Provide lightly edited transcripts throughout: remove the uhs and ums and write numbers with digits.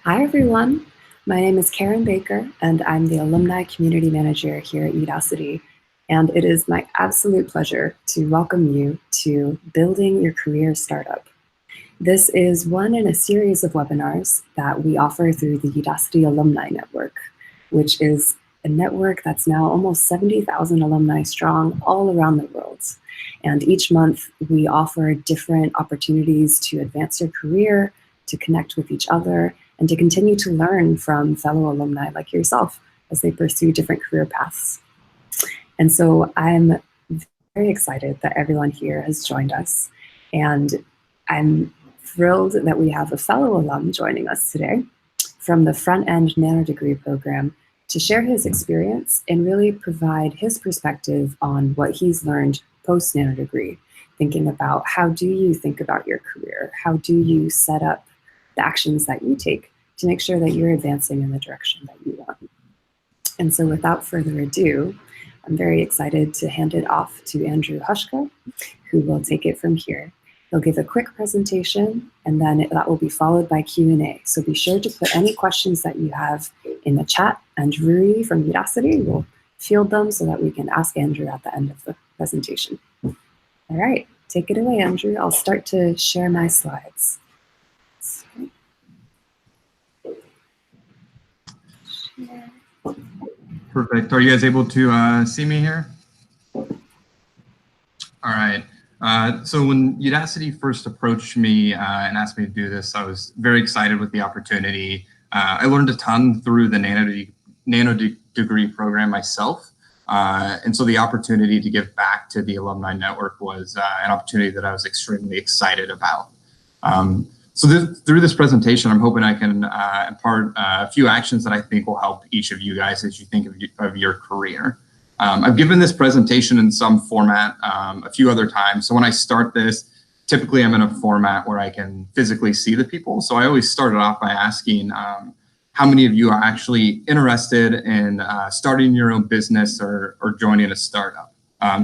Hi, everyone. My name is Karen Baker, and I'm the Alumni Community Manager here at Udacity. And it is my absolute pleasure to welcome you to Building Your Career Startup. This is one in a series of webinars that we offer through the Udacity Alumni Network, which is a network that's now almost 70,000 alumni strong all around the world. And each month we offer different opportunities to advance your career, to connect with each other, and to continue to learn from fellow alumni like yourself as they pursue different career paths. And so I'm very excited that everyone here has joined us, and I'm thrilled that we have a fellow alum joining us today from the front-end nano degree program to share his experience and really provide his perspective on what he's learned post-nano degree, thinking about how do you think about your career? How do you set up the actions that you take to make sure that you're advancing in the direction that you want? And so without further ado, I'm very excited to hand it off to Andrew Hushka, who will take it from here. He'll give a quick presentation, and then that will be followed by Q&A. So be sure to put any questions that you have in the chat, and Rui from Udacity will field them so that we can ask Andrew at the end of the presentation. All right, take it away, Andrew. I'll start to share my slides. Perfect. Are you guys able to see me here? All right. So when Udacity first approached me and asked me to do this, I was very excited with the opportunity. I learned a ton through the nano degree program myself. And so the opportunity to give back to the alumni network was an opportunity that I was extremely excited about. So through this presentation, I'm hoping I can impart a few actions that I think will help each of you guys as you think of your career. I've given this presentation in some format a few other times. So when I start this, typically I'm in a format where I can physically see the people. So I always start it off by asking how many of you are actually interested in starting your own business or joining a startup.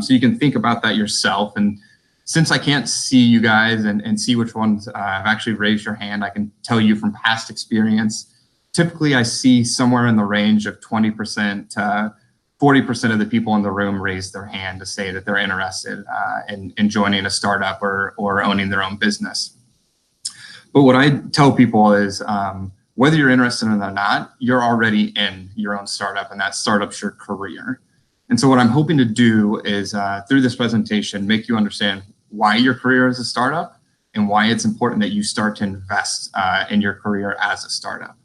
So you can think about that yourself. And since I can't see you guys and see which ones have actually raised your hand, I can tell you from past experience, typically I see somewhere in the range of 20% to 40% of the people in the room raise their hand to say that they're interested in joining a startup or owning their own business. But what I tell people is whether you're interested in it or not, you're already in your own startup, and that startup's your career. And so what I'm hoping to do is through this presentation, make you understand why your career is a startup and why it's important that you start to invest in your career as a startup.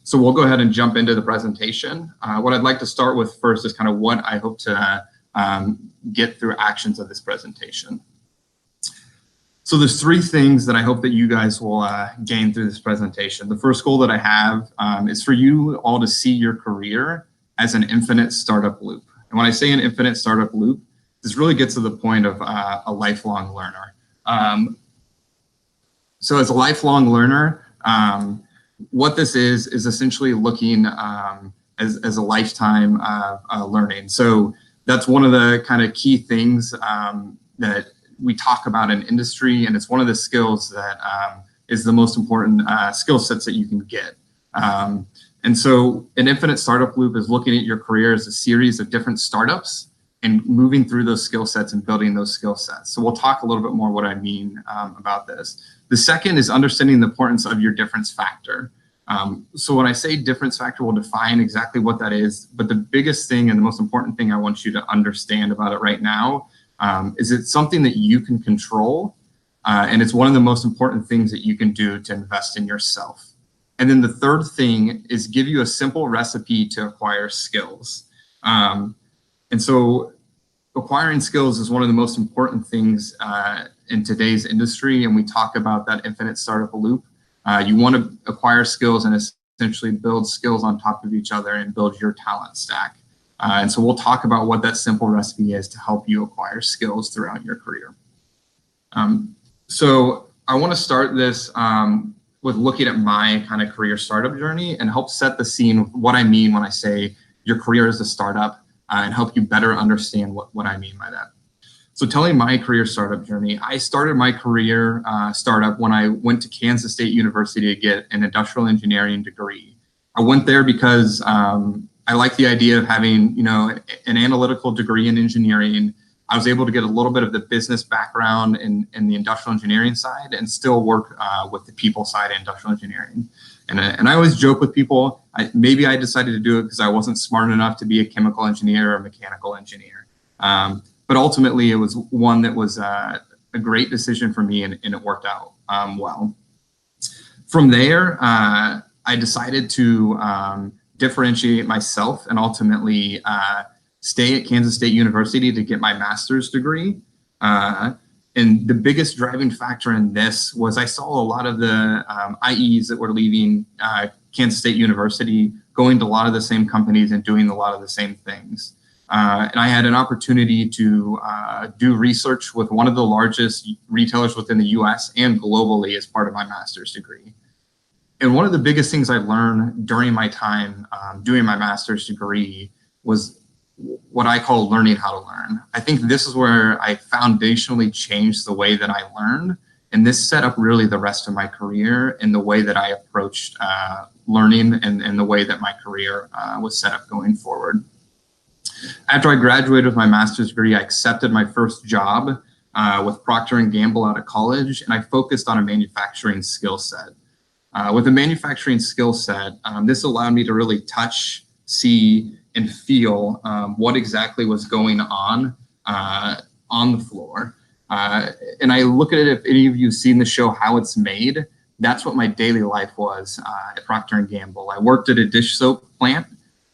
So we'll go ahead and jump into the presentation. What I'd like to start with first is kind of what I hope to get through actions of this presentation. So there's three things that I hope that you guys will gain through this presentation. The first goal that I have is for you all to see your career as an infinite startup loop. And when I say an infinite startup loop, this really gets to the point of a lifelong learner. So as a lifelong learner, what this is essentially looking as a lifetime learning. So that's one of the kind of key things that we talk about in industry, and it's one of the skills that is the most important skill sets that you can get. And so an infinite startup loop is looking at your career as a series of different startups and moving through those skill sets and building those skill sets. So we'll talk a little bit more what I mean about this. The second is understanding the importance of your difference factor. So when I say difference factor, we'll define exactly what that is. But the biggest thing and the most important thing I want you to understand about it right now is it's something that you can control. And it's one of the most important things that you can do to invest in yourself. And then the third thing is give you a simple recipe to acquire skills. And so acquiring skills is one of the most important things in today's industry. And we talk about that infinite startup loop. You want to acquire skills and essentially build skills on top of each other and build your talent stack. And so we'll talk about what that simple recipe is to help you acquire skills throughout your career. So I want to start this with looking at my kind of career startup journey and help set the scene with what I mean when I say your career is a startup and help you better understand what I mean by that. So telling my career startup journey, I started my career startup when I went to Kansas State University to get an industrial engineering degree. I went there because I like the idea of having, an analytical degree in engineering. I was able to get a little bit of the business background in the industrial engineering side and still work with the people side of industrial engineering. And I always joke with people, maybe I decided to do it because I wasn't smart enough to be a chemical engineer or a mechanical engineer. But ultimately, it was one that was a great decision for me, and it worked out well. From there, I decided to differentiate myself and ultimately stay at Kansas State University to get my master's degree. And the biggest driving factor in this was I saw a lot of the IEs that were leaving Kansas State University, going to a lot of the same companies and doing a lot of the same things. And I had an opportunity to do research with one of the largest retailers within the US and globally as part of my master's degree. And one of the biggest things I learned during my time doing my master's degree was what I call learning how to learn. I think this is where I foundationally changed the way that I learned. And this set up really the rest of my career in the way that I approached learning and the way that my career was set up going forward. After I graduated with my master's degree, I accepted my first job with Procter & Gamble out of college, and I focused on a manufacturing skill set. With a manufacturing skill set, this allowed me to really touch, see, and feel what exactly was going on the floor. And I look at it, if any of you have seen the show How It's Made, that's what my daily life was at Procter & Gamble. I worked at a dish soap plant,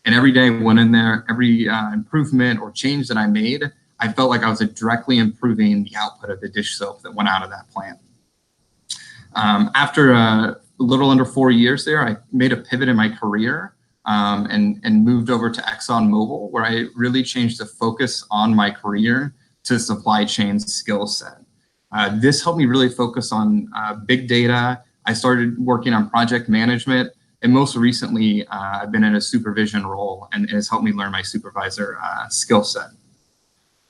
and every day I went in there, every improvement or change that I made, I felt like I was directly improving the output of the dish soap that went out of that plant. After a little under 4 years there, I made a pivot in my career and moved over to ExxonMobil, where I really changed the focus on my career to supply chain skill set. This helped me really focus on big data. I started working on project management, and most recently, I've been in a supervision role, and it has helped me learn my supervisor skill set.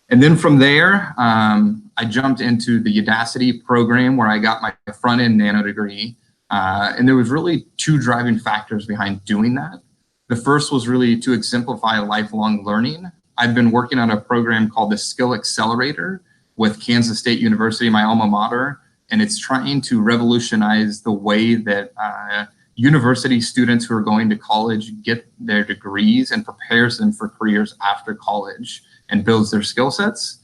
And then from there, I jumped into the Udacity program where I got my front-end nano degree. And there was really two driving factors behind doing that. The first was really to exemplify lifelong learning. I've been working on a program called the Skill Accelerator with Kansas State University, my alma mater, and it's trying to revolutionize the way that university students who are going to college get their degrees and prepares them for careers after college and builds their skill sets.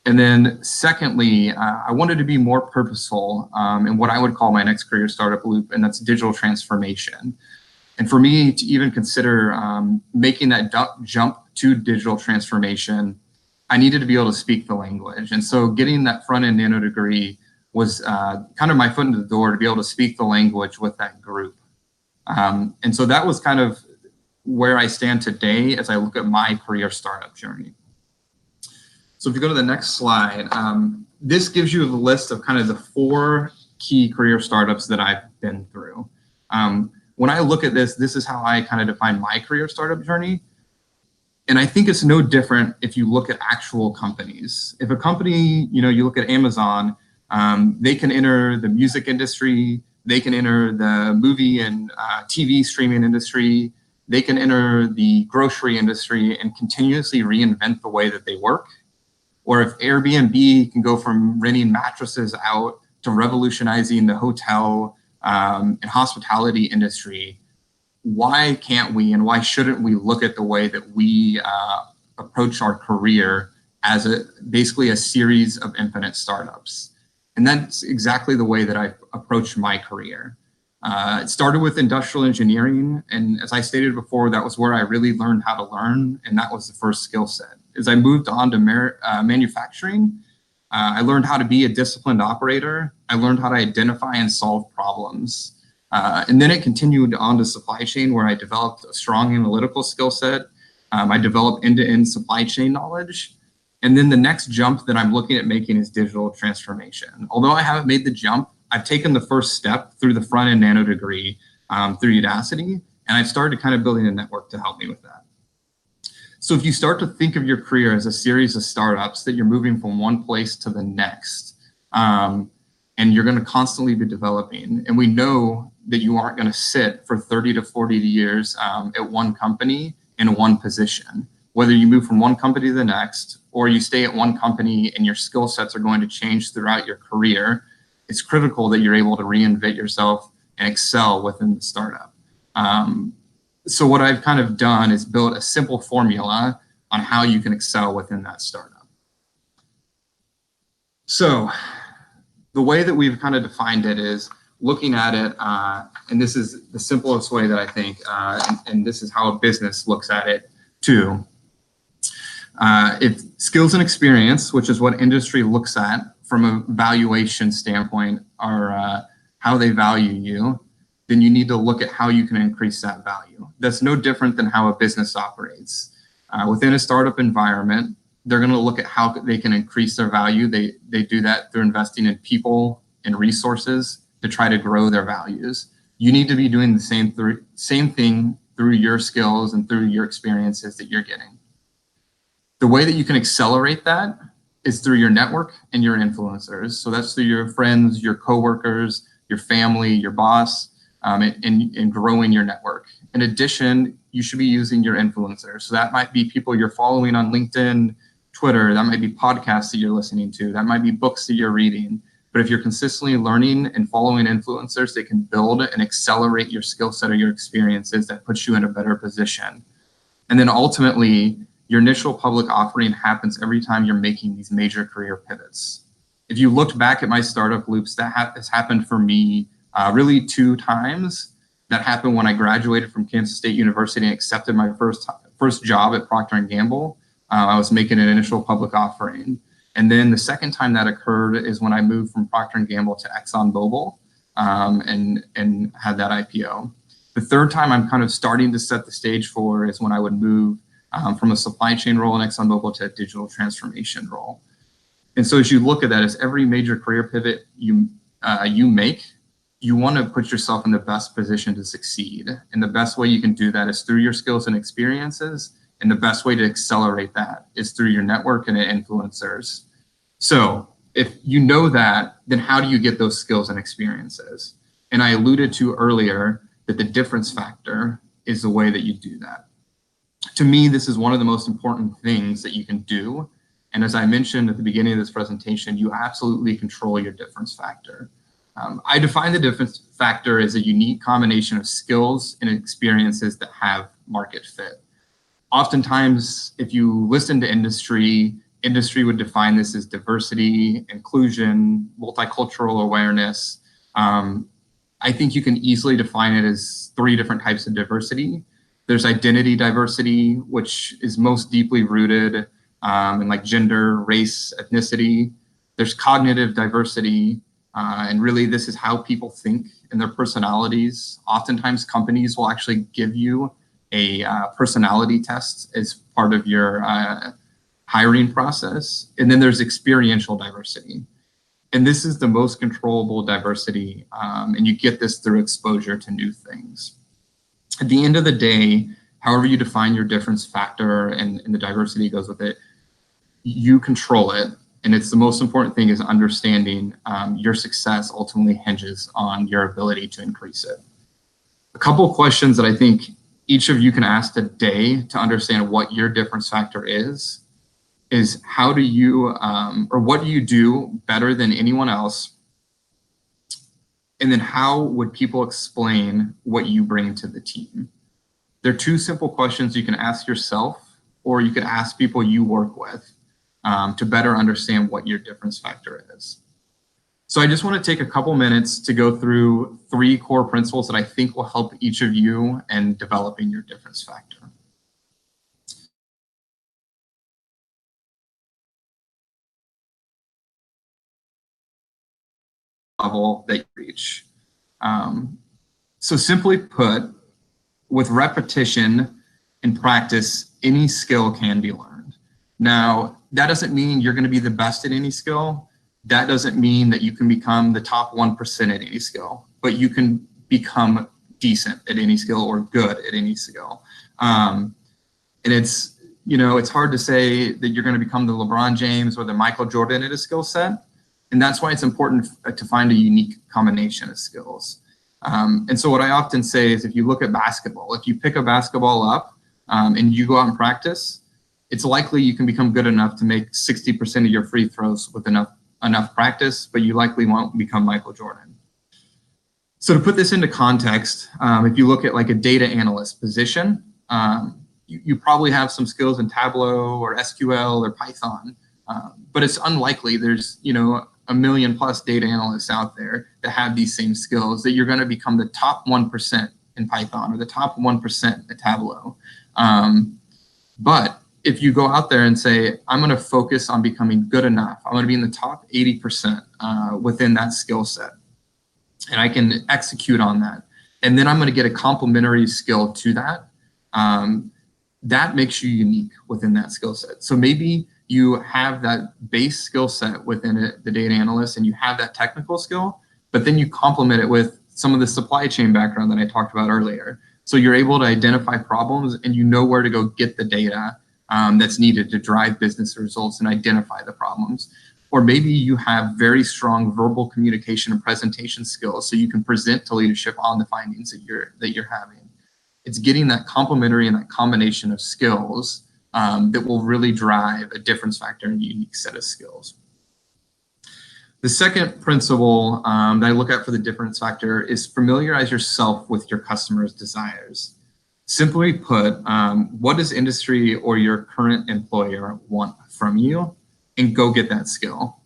And then secondly, I wanted to be more purposeful in what I would call my next career startup loop, and that's digital transformation. And for me to even consider making that jump to digital transformation, I needed to be able to speak the language. And so getting that front-end nano degree was kind of my foot in the door to be able to speak the language with that group. And so that was kind of where I stand today as I look at my career startup journey. So if you go to the next slide, this gives you the list of kind of the 4 key career startups that I've been through. When I look at this, this is how I kind of define my career startup journey. And I think it's no different if you look at actual companies. If a company, you look at Amazon, they can enter the music industry, they can enter the movie and TV streaming industry, they can enter the grocery industry and continuously reinvent the way that they work. Or if Airbnb can go from renting mattresses out to revolutionizing the hotel and hospitality industry, why can't we and why shouldn't we look at the way that we approach our career as basically a series of infinite startups? And that's exactly the way that I approached my career. It started with industrial engineering, and as I stated before, that was where I really learned how to learn, and that was the first skill set. As I moved on to manufacturing, I learned how to be a disciplined operator. I learned how to identify and solve problems. And then it continued on to supply chain, where I developed a strong analytical skill set. I developed end-to-end supply chain knowledge. And then the next jump that I'm looking at making is digital transformation. Although I haven't made the jump, I've taken the first step through the front-end nano degree through Udacity, and I've started kind of building a network to help me with that. So if you start to think of your career as a series of startups that you're moving from one place to the next, and you're going to constantly be developing, and we know that you aren't going to sit for 30 to 40 years at one company in one position. Whether you move from one company to the next, or you stay at one company and your skill sets are going to change throughout your career, it's critical that you're able to reinvent yourself and excel within the startup. So what I've kind of done is build a simple formula on how you can excel within that startup. So the way that we've kind of defined it is looking at it, and this is the simplest way that I think, and this is how a business looks at it too. If skills and experience, which is what industry looks at from a valuation standpoint, are how they value you, then you need to look at how you can increase that value. That's no different than how a business operates. Within a startup environment, they're going to look at how they can increase their value. They do that through investing in people and resources to try to grow their values. You need to be doing the same thing through your skills and through your experiences that you're getting. The way that you can accelerate that is through your network and your influencers. So that's through your friends, your coworkers, your family, your boss, and growing your network. In addition, you should be using your influencers. So that might be people you're following on LinkedIn, Twitter, that might be podcasts that you're listening to, that might be books that you're reading. But if you're consistently learning and following influencers that can build and accelerate your skill set or your experiences, that puts you in a better position. And then ultimately, your initial public offering happens every time you're making these major career pivots. If you looked back at my startup loops, that has happened for me really 2 times. That happened when I graduated from Kansas State University and accepted my first job at Procter & Gamble. I was making an initial public offering. And then the second time that occurred is when I moved from Procter & Gamble to ExxonMobil and had that IPO. The third time I'm kind of starting to set the stage for is when I would move from a supply chain role in ExxonMobil to a digital transformation role. And so as you look at that, as every major career pivot you make, you want to put yourself in the best position to succeed. And the best way you can do that is through your skills and experiences. And the best way to accelerate that is through your network and influencers. So if you know that, then how do you get those skills and experiences? And I alluded to earlier that the difference factor is the way that you do that. To me, this is one of the most important things that you can do. And as I mentioned at the beginning of this presentation, you absolutely control your difference factor. I define the difference factor as a unique combination of skills and experiences that have market fit. Oftentimes, if you listen to industry would define this as diversity, inclusion, multicultural awareness. I think you can easily define it as 3 different types of diversity. There's identity diversity, which is most deeply rooted in like gender, race, ethnicity. There's cognitive diversity, and really this is how people think and their personalities. Oftentimes companies will actually give you a personality test as part of your hiring process. And then there's experiential diversity. And this is the most controllable diversity, and you get this through exposure to new things. At the end of the day, however you define your difference factor and the diversity goes with it, you control it. And it's the most important thing is understanding your success ultimately hinges on your ability to increase it. A couple of questions that I think each of you can ask today to understand what your difference factor is how do you, or what do you do better than anyone else? And then how would people explain what you bring to the team? They're 2 simple questions you can ask yourself, or you could ask people you work with to better understand what your difference factor is. So I just want to take a couple minutes to go through 3 core principles that I think will help each of you in developing your difference factor. Level that you reach. So simply put, with repetition and practice, any skill can be learned. Now, that doesn't mean you're going to be the best at any skill. That doesn't mean that you can become the top 1% at any skill, but you can become decent at any skill or good at any skill. And it's it's hard to say that you're going to become the LeBron James or the Michael Jordan in a skill set. And that's why it's important to find a unique combination of skills. And so what I often say is, if you look at basketball, if you pick a basketball up and you go out and practice, it's likely you can become good enough to make 60% of your free throws with enough practice, but you likely won't become Michael Jordan. So to put this into context, if you look at like a data analyst position, you probably have some skills in Tableau or SQL or Python, but it's unlikely there's, a million plus data analysts out there that have these same skills, that you're going to become the top 1% in Python or the top 1% at Tableau. But if you go out there and say, I'm going to focus on becoming good enough, I'm going to be in the top 80% within that skill set, and I can execute on that, and then I'm going to get a complementary skill to that, that makes you unique within that skill set. So maybe you have that base skill set within it, the data analyst, and you have that technical skill, but then you complement it with some of the supply chain background that I talked about earlier. So you're able to identify problems and you know where to go get the data that's needed to drive business results and identify the problems. Or maybe you have very strong verbal communication and presentation skills, so you can present to leadership on the findings that you're having. It's getting that complementary and that combination of skills that will really drive a difference factor and a unique set of skills. The second principle that I look at for the difference factor is familiarize yourself with your customers' desires. Simply put, what does industry or your current employer want from you, and go get that skill.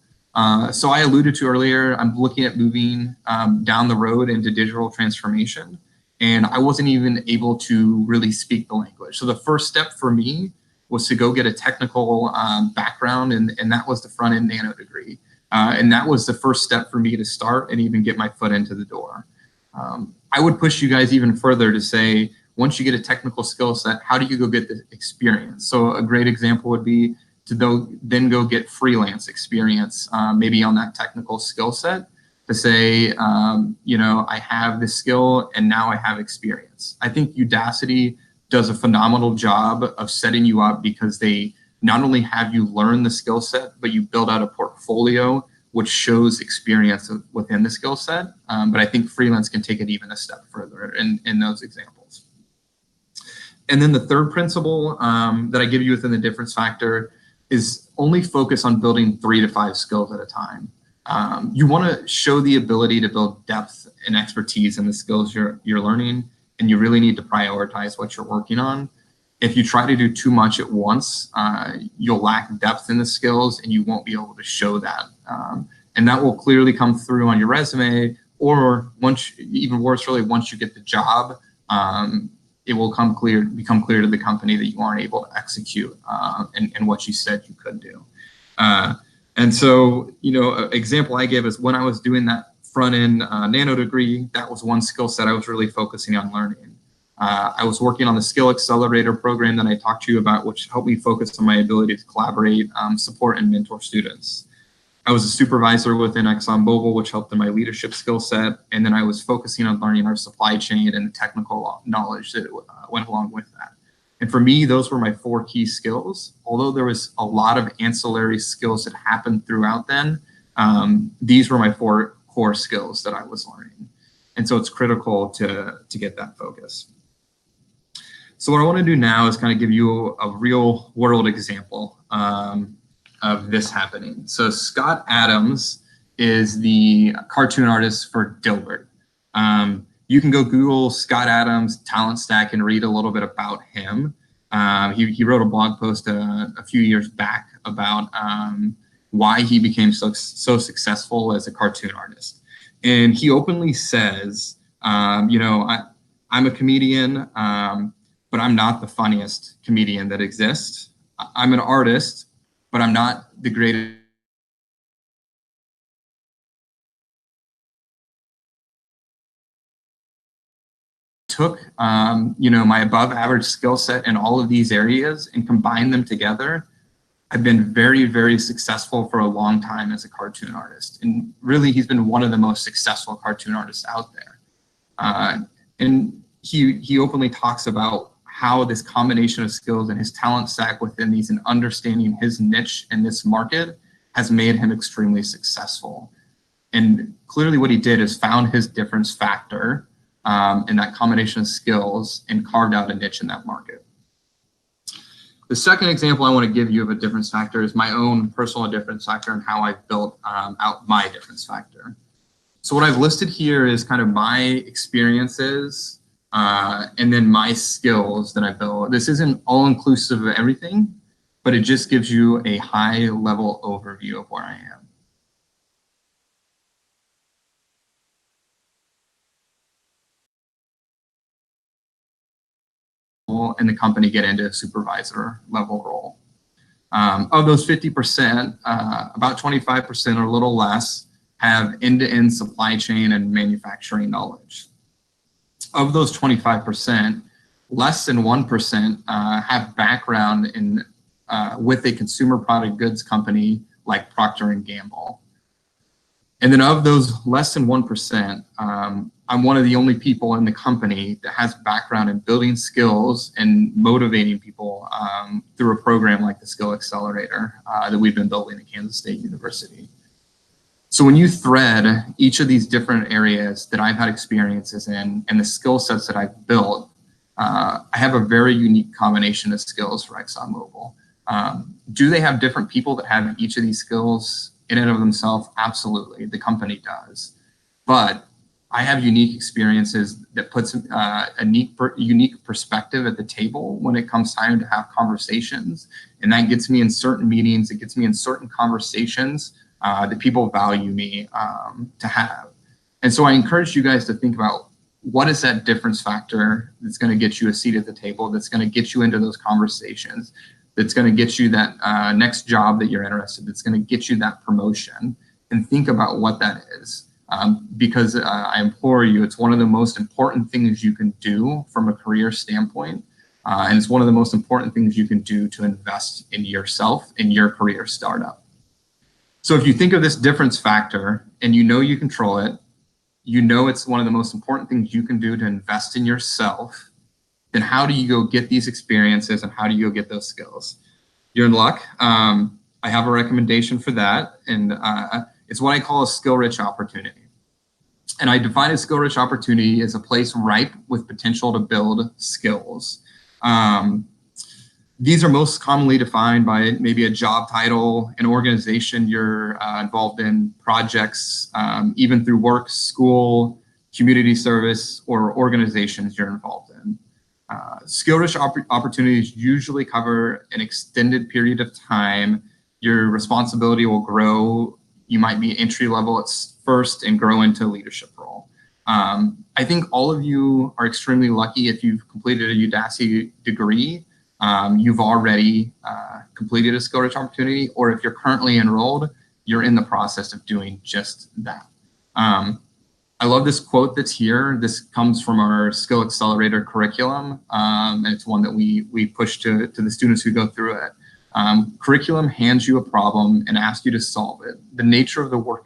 So I alluded to earlier, I'm looking at moving down the road into digital transformation, and I wasn't even able to really speak the language. So the first step for me was to go get a technical background, and that was the front-end nano degree. And that was the first step for me to start and even get my foot into the door. I would push you guys even further to say, once you get a technical skill set, how do you go get the experience? So a great example would be to then go get freelance experience, maybe on that technical skill set, to say, I have this skill and now I have experience. I think Udacity does a phenomenal job of setting you up, because they not only have you learn the skill set, but you build out a portfolio which shows experience within the skill set. But I think freelance can take it even a step further in those examples. And then the third principle that I give you within the difference factor is only focus on building 3 to 5 skills at a time. You want to show the ability to build depth and expertise in the skills you're learning, and you really need to prioritize what you're working on. If you try to do too much at once, you'll lack depth in the skills and you won't be able to show that. And that will clearly come through on your resume, or even worse, really, once you get the job, it will become clear to the company that you aren't able to execute and what you said you could do. And so, an example I give is when I was doing that front-end nano degree, that was one skill set I was really focusing on learning. I was working on the Skill Accelerator program that I talked to you about, which helped me focus on my ability to collaborate, support, and mentor students. I was a supervisor within ExxonMobil, which helped in my leadership skill set. And then I was focusing on learning our supply chain and the technical knowledge that went along with that. And for me, those were my 4 key skills. Although there was a lot of ancillary skills that happened throughout then, these were my 4 core skills that I was learning. And so it's critical to get that focus. So what I want to do now is kind of give you a real world example of this happening. So Scott Adams is the cartoon artist for Dilbert. You can go Google Scott Adams talent stack and read a little bit about him. He wrote a blog post a few years back about why he became so successful as a cartoon artist. And he openly says, I'm a comedian, but I'm not the funniest comedian that exists. I'm an artist, but I'm not the greatest. Took my above average skill set in all of these areas and combined them together. I've been very, very successful for a long time as a cartoon artist. And really, he's been one of the most successful cartoon artists out there. And he openly talks about how this combination of skills and his talent stack within these and understanding his niche in this market has made him extremely successful. And clearly what he did is found his difference factor in that combination of skills and carved out a niche in that market. The second example I want to give you of a difference factor is my own personal difference factor and how I've built out my difference factor. So what I've listed here is kind of my experiences and then my skills that I built. This isn't all inclusive of everything, but it just gives you a high level overview of where I am. And the company get into a supervisor level role. Of those 50%, about 25% or a little less have end-to-end supply chain and manufacturing knowledge. Of those 25%, less than 1% have background in with a consumer product goods company like Procter & Gamble. And then of those less than 1%, I'm one of the only people in the company that has background in building skills and motivating people through a program like the Skill Accelerator that we've been building at Kansas State University. So when you thread each of these different areas that I've had experiences in and the skill sets that I've built, I have a very unique combination of skills for ExxonMobil. Do they have different people that have each of these skills in and of themselves? Absolutely, the company does. But I have unique experiences that puts a unique perspective at the table when it comes time to have conversations. And that gets me in certain meetings, it gets me in certain conversations that people value me to have. And so I encourage you guys to think about what is that difference factor that's going to get you a seat at the table, that's going to get you into those conversations, that's going to get you that next job that you're interested in, that's going to get you that promotion, and think about what that is. Because I implore you, it's one of the most important things you can do from a career standpoint. And it's one of the most important things you can do to invest in yourself, in your career startup. So if you think of this difference factor and you know you control it, you know it's one of the most important things you can do to invest in yourself, then how do you go get these experiences and how do you go get those skills? You're in luck. I have a recommendation for that, and it's what I call a skill-rich opportunity. And I define a skill-rich opportunity as a place ripe with potential to build skills. These are most commonly defined by maybe a job title, an organization you're involved in, projects, even through work, school, community service, or organizations you're involved in. Skill-rich opportunities usually cover an extended period of time. Your responsibility will grow. You might be entry level at first and grow into a leadership role. I think all of you are extremely lucky if you've completed a Udacity degree. You've already completed a skill-rich opportunity, or if you're currently enrolled, you're in the process of doing just that. I love this quote that's here. This comes from our Skill Accelerator curriculum, and it's one that we push to the students who go through it. Curriculum hands you a problem and asks you to solve it. The nature of the work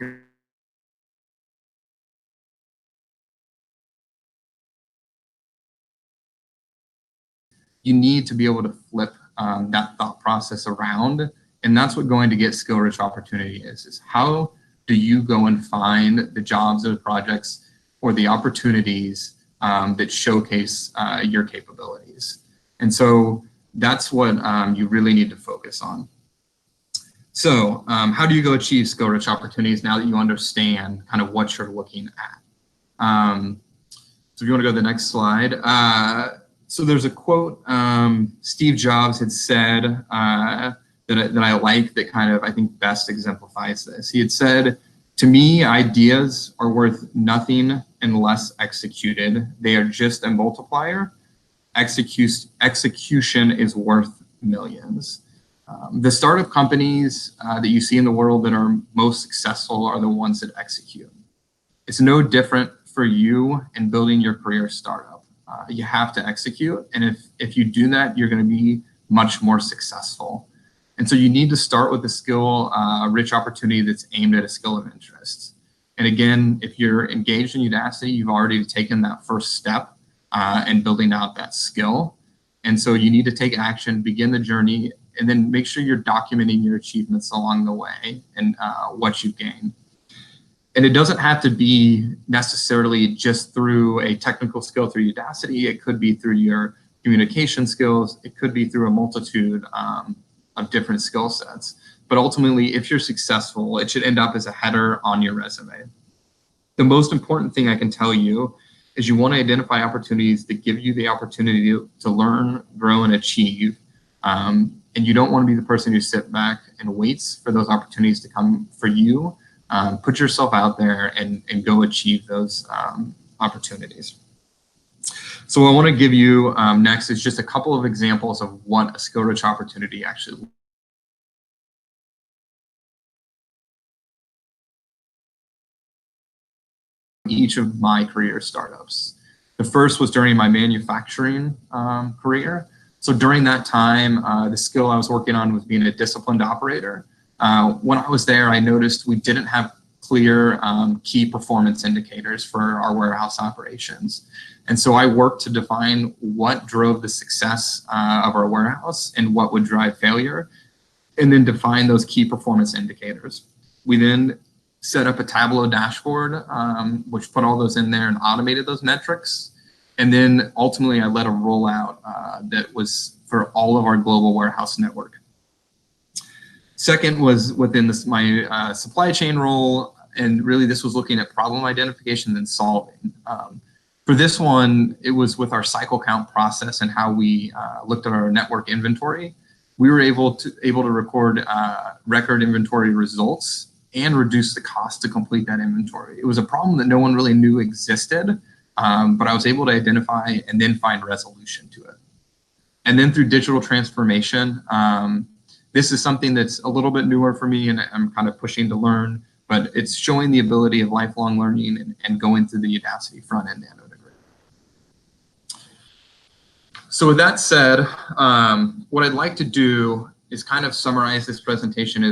you need to be able to flip that thought process around. And that's what going to get skill-rich opportunity is how do you go and find the jobs or the projects or the opportunities that showcase your capabilities. And so that's what you really need to focus on. So how do you go achieve skill-rich opportunities now that you understand kind of what you're looking at? So if you want to go to the next slide. So there's a quote Steve Jobs had said that I like that kind of, I think, best exemplifies this. He had said, "To me, ideas are worth nothing unless executed. They are just a multiplier. Execution is worth millions." The startup companies that you see in the world that are most successful are the ones that execute. It's no different for you in building your career startup. You have to execute, and if you do that, you're going to be much more successful. And so you need to start with a skill-rich opportunity that's aimed at a skill of interest. And again, if you're engaged in Udacity, you've already taken that first step in building out that skill. And so you need to take action, begin the journey, and then make sure you're documenting your achievements along the way and what you've gained. And it doesn't have to be necessarily just through a technical skill through Udacity. It could be through your communication skills. It could be through a multitude of different skill sets. But ultimately, if you're successful, it should end up as a header on your resume. The most important thing I can tell you is you want to identify opportunities that give you the opportunity to learn, grow, and achieve. And you don't want to be the person who sits back and waits for those opportunities to come for you. Put yourself out there and go achieve those opportunities. So what I want to give you next is just a couple of examples of what a skill-rich opportunity actually looks like. Each of my career startups. The first was during my manufacturing career. So during that time, the skill I was working on was being a disciplined operator. When I was there, I noticed we didn't have clear key performance indicators for our warehouse operations. And so I worked to define what drove the success of our warehouse and what would drive failure, and then define those key performance indicators. We then set up a Tableau dashboard, which put all those in there and automated those metrics. And then ultimately I led a rollout that was for all of our global warehouse network. Second was within my supply chain role, and really this was looking at problem identification and solving. For this one, it was with our cycle count process and how we looked at our network inventory. We were able to record record inventory results and reduce the cost to complete that inventory. It was a problem that no one really knew existed, but I was able to identify and then find resolution to it. And then through digital transformation, this is something that's a little bit newer for me and I'm kind of pushing to learn, but it's showing the ability of lifelong learning and going through the Udacity front-end nano degree. So with that said, what I'd like to do is kind of summarize this presentation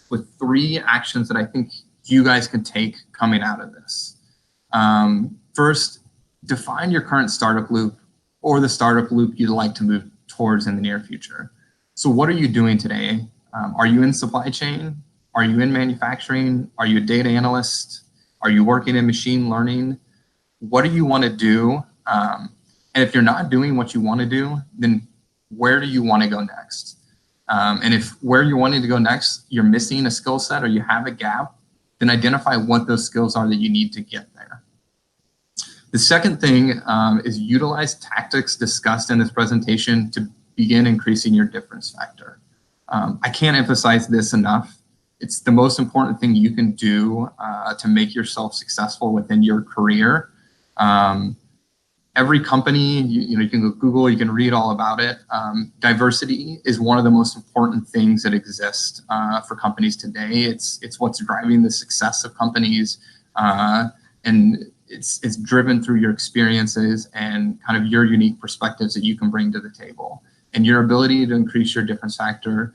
with 3 actions that I think you guys can take coming out of this. First, define your current startup loop or the startup loop you'd like to move towards in the near future. So what are you doing today? Are you in supply chain? Are you in manufacturing? Are you a data analyst? Are you working in machine learning? What do you want to do? And if you're not doing what you want to do, then where do you want to go next? And if where you're wanting to go next, you're missing a skill set or you have a gap, then identify what those skills are that you need to get there. The second thing is utilize tactics discussed in this presentation to begin increasing your difference factor. I can't emphasize this enough. It's the most important thing you can do to make yourself successful within your career. Every company, you can go Google, you can read all about it. Diversity is one of the most important things that exist for companies today. It's what's driving the success of companies, and it's driven through your experiences and kind of your unique perspectives that you can bring to the table. And your ability to increase your difference factor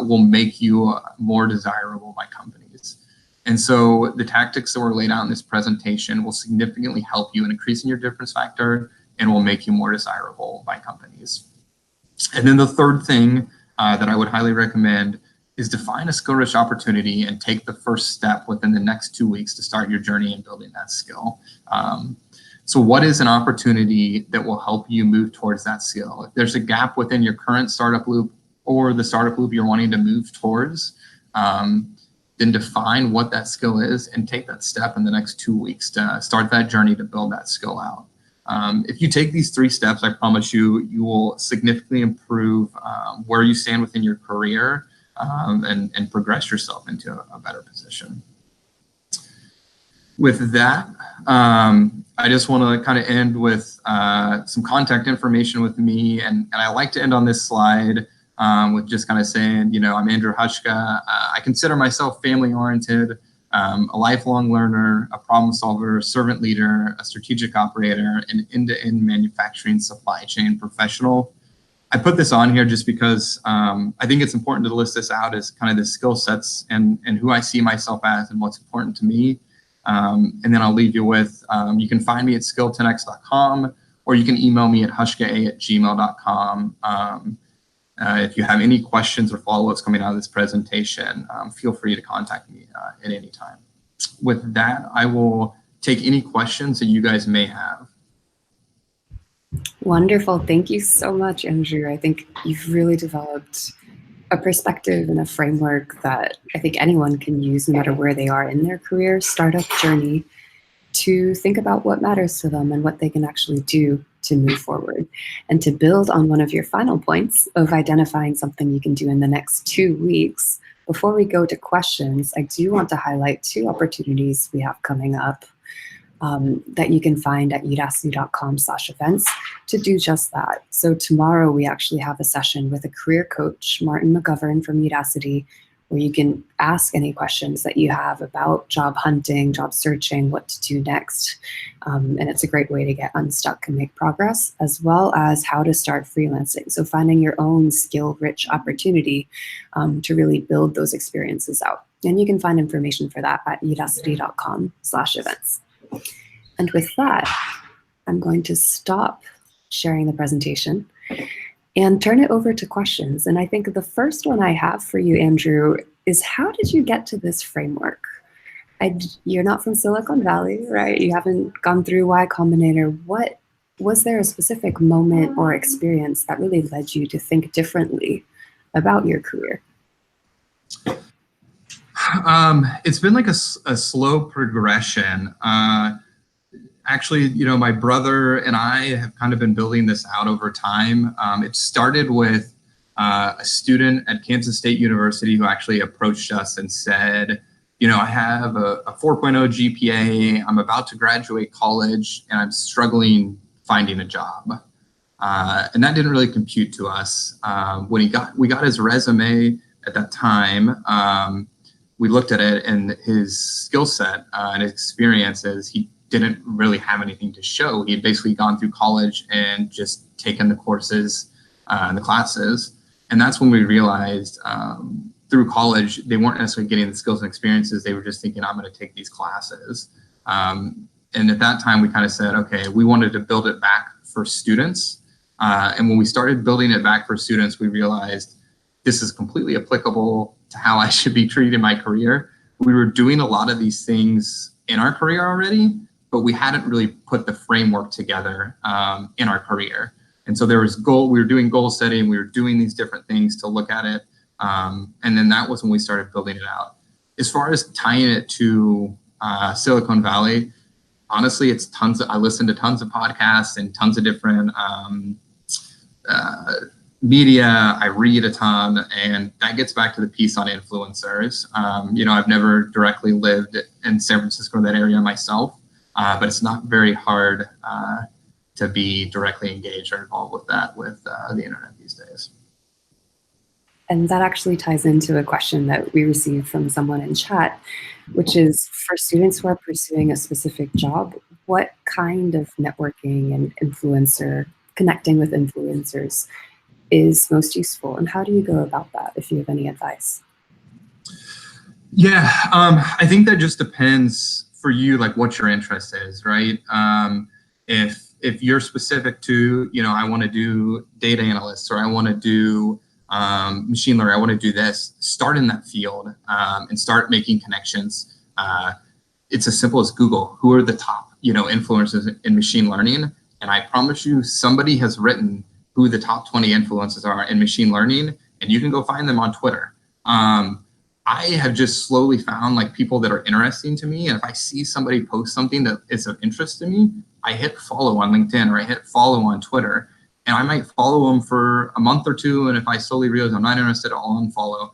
will make you more desirable by companies. And so the tactics that were laid out in this presentation will significantly help you in increasing your difference factor and will make you more desirable by companies. And then the third thing that I would highly recommend is define a skill-rich opportunity and take the first step within the next 2 weeks to start your journey in building that skill. So what is an opportunity that will help you move towards that skill? If there's a gap within your current startup loop or the startup loop you're wanting to move towards, then define what that skill is and take that step in the next 2 weeks to start that journey to build that skill out. If you take these 3 steps, I promise you, you will significantly improve where you stand within your career and progress yourself into a better position. With that, I just want to kind of end with some contact information with me, and I like to end on this slide with just kind of saying, I'm Andrew Hushka. I consider myself family-oriented, a lifelong learner, a problem solver, servant leader, a strategic operator, an end-to-end manufacturing supply chain professional. I put this on here just because I think it's important to list this out as kind of the skill sets and who I see myself as and what's important to me. And then I'll leave you with, you can find me at skill10x.com, or you can email me at hushka@gmail.com. If you have any questions or follow-ups coming out of this presentation, feel free to contact me at any time. With that, I will take any questions that you guys may have. Wonderful. Thank you so much, Andrew. I think you've really developed a perspective and a framework that I think anyone can use no matter where they are in their career startup journey to think about what matters to them and what they can actually do to move forward. And to build on one of your final points of identifying something you can do in the next 2 weeks, before we go to questions, I do want to highlight 2 opportunities we have coming up that you can find at udacity.com/events to do just that. So tomorrow we actually have a session with a career coach, Martin McGovern from Udacity, where you can ask any questions that you have about job hunting, job searching, what to do next. And it's a great way to get unstuck and make progress, as well as how to start freelancing. So finding your own skill-rich opportunity to really build those experiences out. And you can find information for that at udacity.com/events. And with that, I'm going to stop sharing the presentation and turn it over to questions. And I think the first one I have for you, Andrew, is how did you get to this framework? You're not from Silicon Valley, right? You haven't gone through Y Combinator. What was there a specific moment or experience that really led you to think differently about your career? It's been like a slow progression. Actually, my brother and I have kind of been building this out over time. It started with a student at Kansas State University who actually approached us and said, I have a 4.0 GPA, I'm about to graduate college, and I'm struggling finding a job. And that didn't really compute to us. When we got his resume at that time, we looked at it, and his skill set and his experiences, he didn't really have anything to show. He had basically gone through college and just taken the courses and the classes. And that's when we realized through college, they weren't necessarily getting the skills and experiences. They were just thinking, I'm going to take these classes. And at that time, we kind of said, okay, we wanted to build it back for students. And when we started building it back for students, we realized this is completely applicable to how I should be treating my career. We were doing a lot of these things in our career already, but we hadn't really put the framework together in our career. And so there was we were doing goal setting, we were doing these different things to look at it. And then that was when we started building it out. As far as tying it to Silicon Valley, honestly, it's I listen to tons of podcasts and tons of different media. I read a ton, and that gets back to the piece on influencers. I've never directly lived in San Francisco or that area myself, but it's not very hard to be directly engaged or involved with that with the internet these days. And that actually ties into a question that we received from someone in chat, which is for students who are pursuing a specific job, what kind of networking and connecting with influencers is most useful, and how do you go about that if you have any advice? Yeah, I think that just depends for you, like what your interest is, right? If you're specific to, I want to do data analysts, or I want to do machine learning, I want to do this, start in that field and start making connections. It's as simple as Google. Who are the top, influencers in machine learning? And I promise you, somebody has written who the top 20 influencers are in machine learning, and you can go find them on Twitter. I have just slowly found like people that are interesting to me. And if I see somebody post something that is of interest to me, I hit follow on LinkedIn or I hit follow on Twitter, and I might follow them for a month or two. And if I slowly realize I'm not interested, I'll unfollow.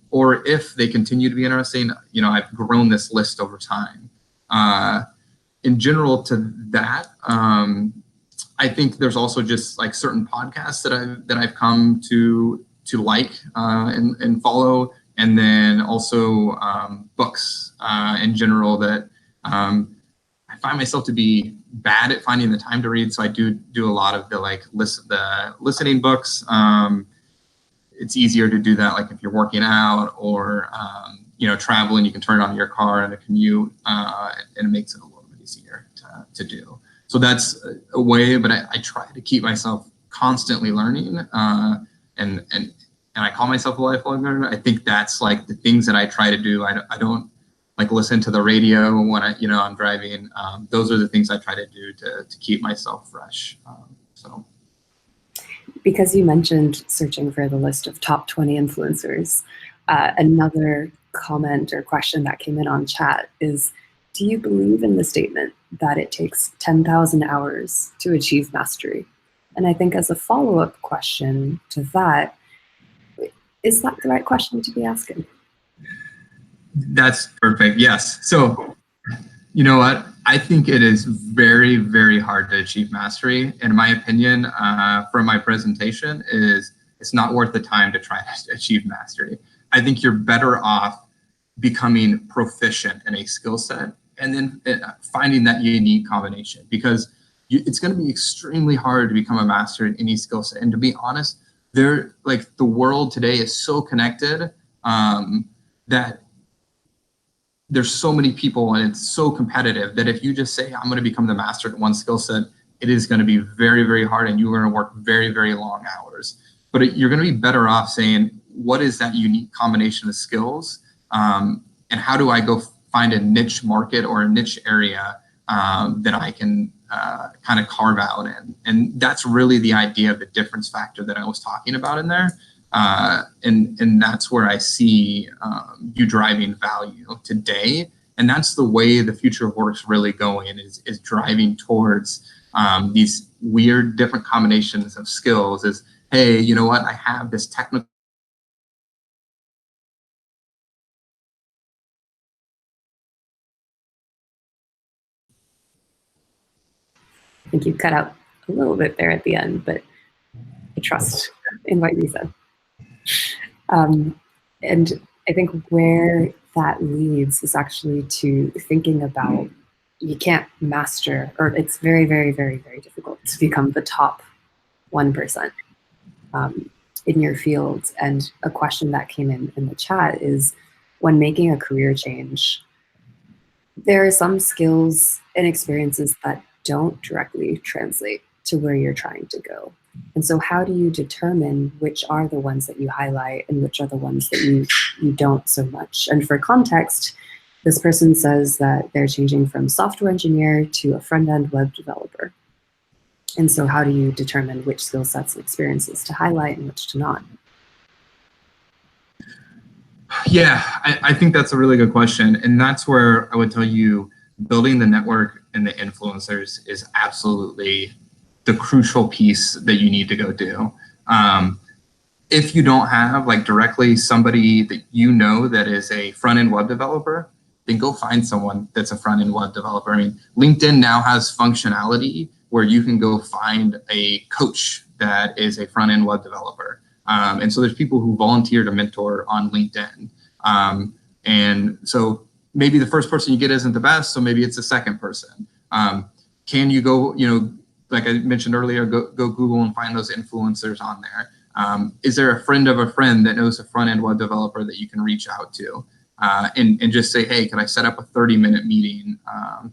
Or if they continue to be interesting, I've grown this list over time. In general to that, I think there's also just like certain podcasts that I've come to like and follow, and then also books in general that I find myself to be bad at finding the time to read. So I do a lot of the listening books. It's easier to do that like if you're working out or traveling. You can turn it on your car in a commute, and it makes it a little bit easier to do. So that's a way, but I try to keep myself constantly learning, and I call myself a lifelong learner. I think that's like the things that I try to do. I don't like listen to the radio when I'm driving. Those are the things I try to do to keep myself fresh. So. Because you mentioned searching for the list of top 20 influencers, another comment or question that came in on chat is, do you believe in the statement that it takes 10,000 hours to achieve mastery? And I think as a follow-up question to that, is that the right question to be asking? That's perfect. Yes. So, you know what? I think it is very, very hard to achieve mastery. In my opinion, from my presentation, it's not worth the time to try to achieve mastery. I think you're better off becoming proficient in a skill set and then finding that unique combination, because it's going to be extremely hard to become a master in any skill set. And to be honest, the world today is so connected that there's so many people and it's so competitive that if you just say, I'm going to become the master at one skill set, it is going to be very, very hard and you're going to work very, very long hours. But you're going to be better off saying, what is that unique combination of skills? And how do I go find a niche market or a niche area that I can kind of carve out in? And that's really the idea of the difference factor that I was talking about in there. And that's where I see you driving value today. And that's the way the future of work's really going, is driving towards these weird different combinations of skills. Is, hey, you know what? I have this technical. I think you cut out a little bit there at the end, but I trust in what you said. And I think where that leads is actually to thinking about, you can't master, or it's very, very, very, very difficult to become the top 1% in your field. And a question that came in the chat is, when making a career change, there are some skills and experiences that don't directly translate to where you're trying to go. And so how do you determine which are the ones that you highlight and which are the ones that you don't so much? And for context, this person says that they're changing from software engineer to a front-end web developer. And so how do you determine which skill sets and experiences to highlight and which to not? Yeah, I think that's a really good question. And that's where I would tell you, building the network and the influencers is absolutely the crucial piece that you need to go do. If you don't have like directly somebody that you know that is a front-end web developer, then go find someone that's a front-end web developer. I mean, LinkedIn now has functionality where you can go find a coach that is a front-end web developer. And so there's people who volunteer to mentor on LinkedIn. And so maybe the first person you get isn't the best, so maybe it's the second person. Can you go, like I mentioned earlier, go Google and find those influencers on there. Is there a friend of a friend that knows a front-end web developer that you can reach out to and just say, hey, can I set up a 30-minute meeting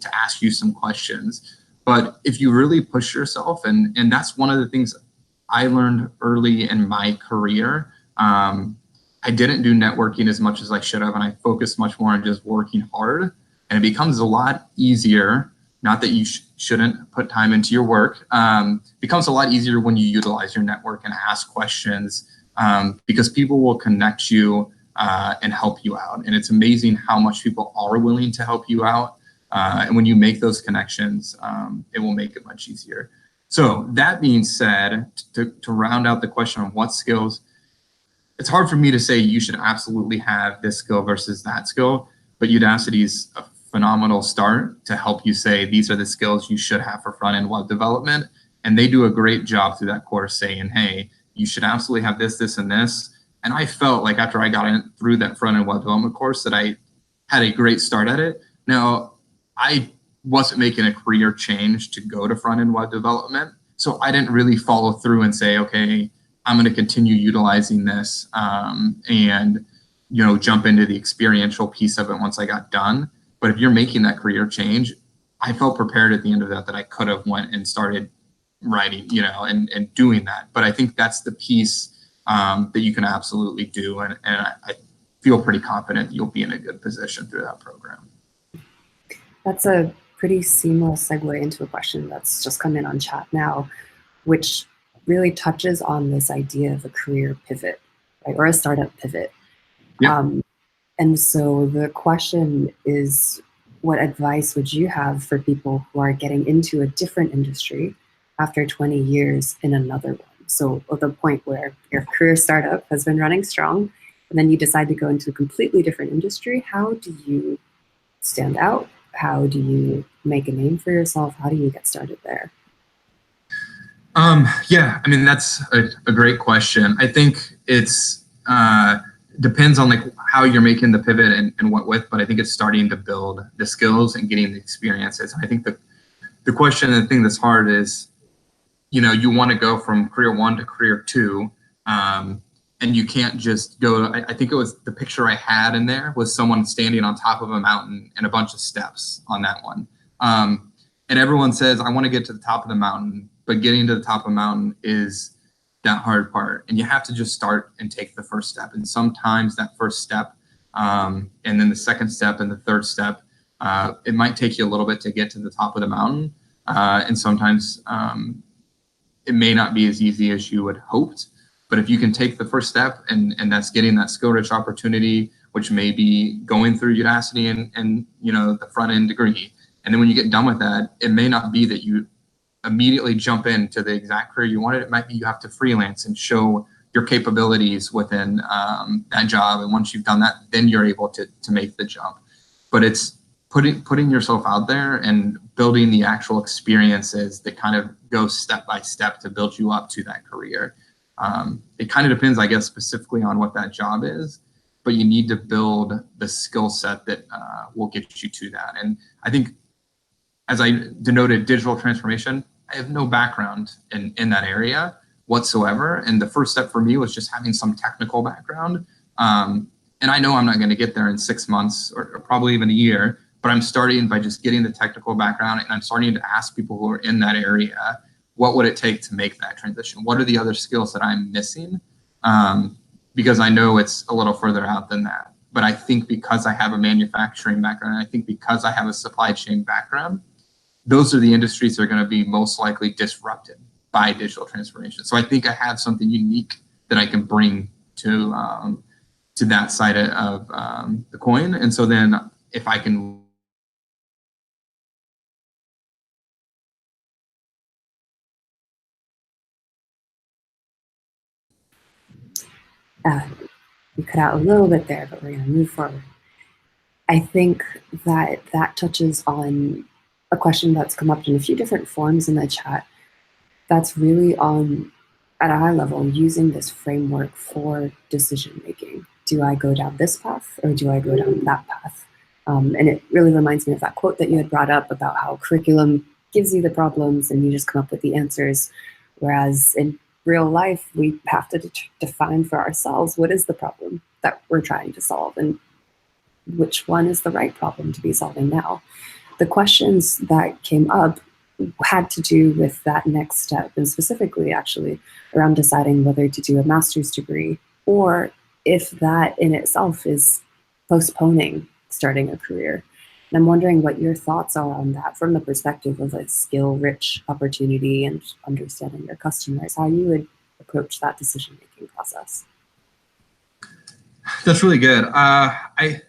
to ask you some questions? But if you really push yourself, and that's one of the things I learned early in my career, I didn't do networking as much as I should have, and I focused much more on just working hard. And it becomes a lot easier. Not that you shouldn't put time into your work. Becomes a lot easier when you utilize your network and ask questions, because people will connect you and help you out. And it's amazing how much people are willing to help you out. And when you make those connections, it will make it much easier. So that being said, to round out the question on what skills, it's hard for me to say you should absolutely have this skill versus that skill, but Udacity is a phenomenal start to help you say these are the skills you should have for front-end web development. And they do a great job through that course saying, hey, you should absolutely have this, this, and this. And I felt like after I got in through that front-end web development course that I had a great start at it. Now, I wasn't making a career change to go to front-end web development. So I didn't really follow through and say, okay, I'm going to continue utilizing this and jump into the experiential piece of it once I got done. But if you're making that career change, I felt prepared at the end of that I could have went and started writing, and doing that. But I think that's the piece that you can absolutely do. And I feel pretty confident you'll be in a good position through that program. That's a pretty seamless segue into a question that's just come in on chat now, which really touches on this idea of a career pivot, right, or a startup pivot. Yeah. And so the question is, what advice would you have for people who are getting into a different industry after 20 years in another one? So at the point where your career startup has been running strong, and then you decide to go into a completely different industry, how do you stand out? How do you make a name for yourself? How do you get started there? Yeah, I mean, that's a great question. I think it's depends on like how you're making the pivot and what with, but I think it's starting to build the skills and getting the experiences. I think the question and the thing that's hard is, you want to go from career 1 to career 2, and you can't just go. I think it was the picture I had in there was someone standing on top of a mountain and a bunch of steps on that one. And everyone says, I want to get to the top of the mountain, but getting to the top of the mountain is that hard part. And you have to just start and take the first step. And sometimes that first step, and then the second step and the third step, it might take you a little bit to get to the top of the mountain. And sometimes it may not be as easy as you would hoped. But if you can take the first step, and that's getting that skill-rich opportunity, which may be going through Udacity and the front-end degree, and then when you get done with that, it may not be that you immediately jump into the exact career you wanted. It might be you have to freelance and show your capabilities within that job. And once you've done that, then you're able to make the jump. But it's putting yourself out there and building the actual experiences that kind of go step by step to build you up to that career. It kind of depends, I guess, specifically on what that job is, but you need to build the skill set that will get you to that. And I think, as I denoted digital transformation, I have no background in that area whatsoever. And the first step for me was just having some technical background. And I know I'm not going to get there in 6 months or probably even a year, but I'm starting by just getting the technical background, and I'm starting to ask people who are in that area, what would it take to make that transition? What are the other skills that I'm missing? Because I know it's a little further out than that. But I think because I have a manufacturing background, and I think because I have a supply chain background, those are the industries that are going to be most likely disrupted by digital transformation. So I think I have something unique that I can bring to that side of the coin. And so then if I can we cut out a little bit there, but we're going to move forward. I think that touches on a question that's come up in a few different forms in the chat. That's really on, at a high level, using this framework for decision making. Do I go down this path or do I go down that path? And it really reminds me of that quote that you had brought up about how curriculum gives you the problems and you just come up with the answers. Whereas in real life, we have to define for ourselves what is the problem that we're trying to solve and which one is the right problem to be solving now. The questions that came up had to do with that next step, and specifically actually around deciding whether to do a master's degree or if that in itself is postponing starting a career. And I'm wondering what your thoughts are on that from the perspective of a skill-rich opportunity and understanding your customers, how you would approach that decision-making process. That's really good. I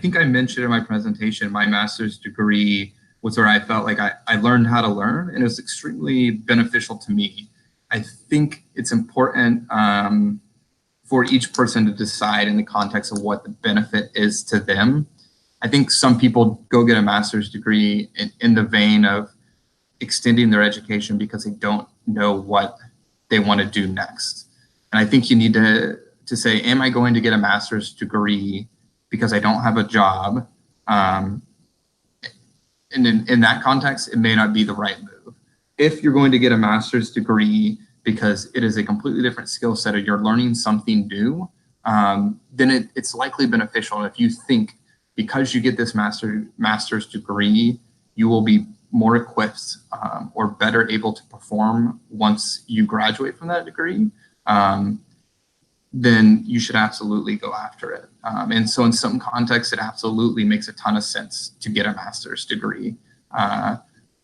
think I mentioned in my presentation, my master's degree was where I felt like I learned how to learn, and it was extremely beneficial to me. I think it's important for each person to decide in the context of what the benefit is to them. I think some people go get a master's degree in the vein of extending their education because they don't know what they want to do next. And I think you need to say, am I going to get a master's degree because I don't have a job? And in that context, it may not be the right move. If you're going to get a master's degree because it is a completely different skill set or you're learning something new, then it's likely beneficial. If you think because you get this master's degree, you will be more equipped or better able to perform once you graduate from that degree, then you should absolutely go after it. And so in some contexts, it absolutely makes a ton of sense to get a master's degree.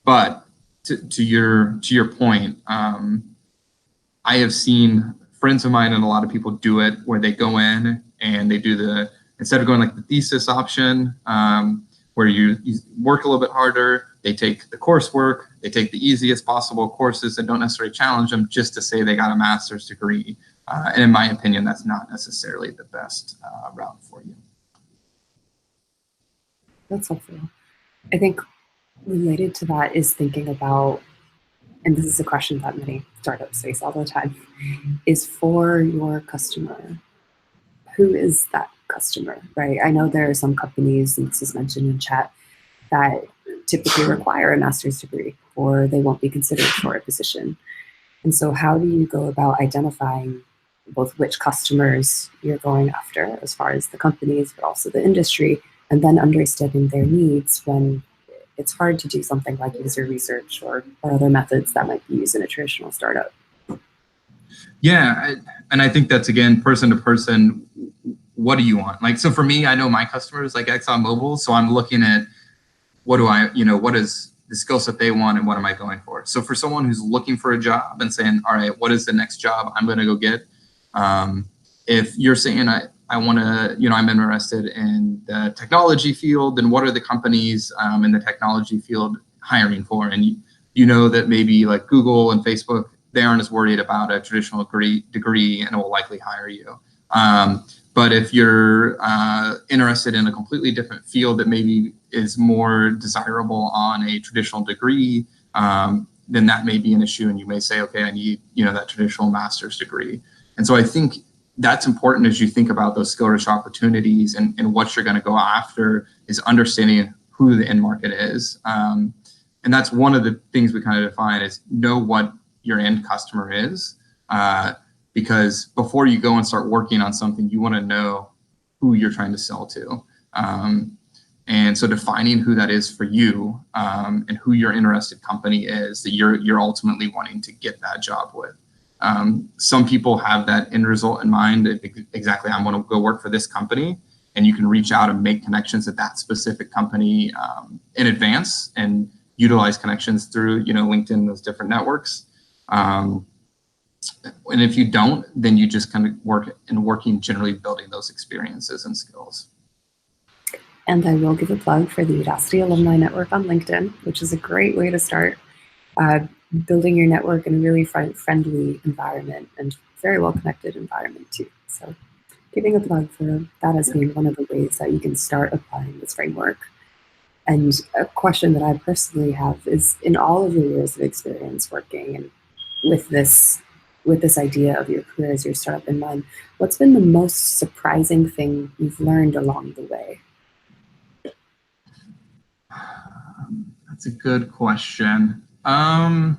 But to your point, I have seen friends of mine and a lot of people do it where they go in and they do instead of going like the thesis option, where you work a little bit harder, they take the coursework, they take the easiest possible courses that don't necessarily challenge them just to say they got a master's degree. And in my opinion, that's not necessarily the best route for you. That's helpful. I think related to that is thinking about, and this is a question that many startups face all the time, is for your customer. Who is that customer, right? I know there are some companies, and this is mentioned in chat, that typically require a master's degree or they won't be considered for a position. And so how do you go about identifying both which customers you're going after as far as the companies, but also the industry, and then understanding their needs when it's hard to do something like user research or other methods that might be used in a traditional startup? Yeah, and I think that's, again, person to person. What do you want? Like, so for me, I know my customers like ExxonMobil, so I'm looking at what is the skill set they want and what am I going for? So for someone who's looking for a job and saying, all right, what is the next job I'm going to go get? If you're saying I want to, I'm interested in the technology field, then what are the companies in the technology field hiring for? And you know that maybe like Google and Facebook, they aren't as worried about a traditional degree and will likely hire you. But if you're interested in a completely different field that maybe is more desirable on a traditional degree, then that may be an issue, and you may say, okay, I need that traditional master's degree. And so I think that's important as you think about those skill-rich opportunities and what you're going to go after, is understanding who the end market is. And that's one of the things we kind of define, is know what your end customer is. Because before you go and start working on something, you want to know who you're trying to sell to. And so defining who that is for you, and who your interested company is that you're ultimately wanting to get that job with. Some people have that end result in mind. Exactly, I'm going to go work for this company, and you can reach out and make connections at that specific company in advance and utilize connections through LinkedIn, those different networks. And if you don't, then you just kind of working generally building those experiences and skills. And I will give a plug for the Udacity Alumni Network on LinkedIn, which is a great way to start building your network in a really friendly environment and very well-connected environment too. So giving a plug for that as being one of the ways that you can start applying this framework. And a question that I personally have is, in all of your years of experience working and with this idea of your career as your startup in mind, what's been the most surprising thing you've learned along the way? That's a good question. I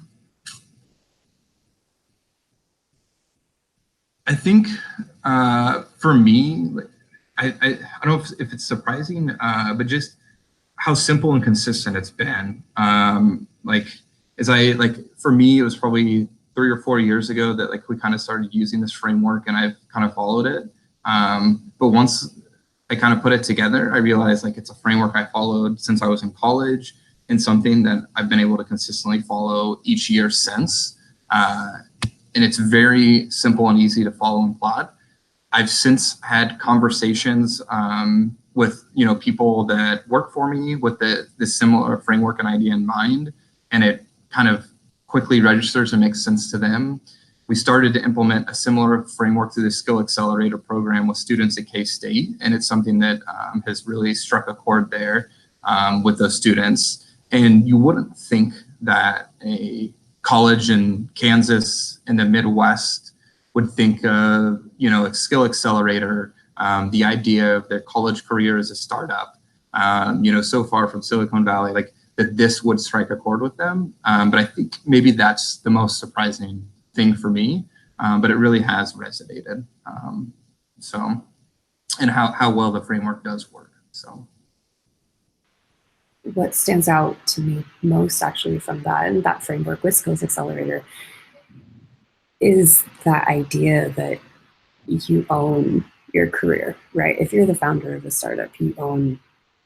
think for me, I don't know if it's surprising, but just how simple and consistent it's been. For me, it was probably 3 or 4 years ago that we kind of started using this framework, and I've kind of followed it. But once I kind of put it together, I realized it's a framework I followed since I was in college, and something that I've been able to consistently follow each year since. And it's very simple and easy to follow and plot. I've since had conversations with people that work for me with this similar framework and idea in mind, and it kind of quickly registers and makes sense to them. We started to implement a similar framework through the Skill Accelerator program with students at K-State, and it's something that has really struck a chord there with those students. And you wouldn't think that a college in Kansas in the Midwest would think of, a Skill Accelerator, the idea of their college career as a startup, so far from Silicon Valley, that this would strike a chord with them. But I think maybe that's the most surprising thing for me, but it really has resonated. And how well the framework does work. So. what stands out to me most actually from that and that framework with Skills Accelerator is that idea that you own your career, right? If you're the founder of a startup, you own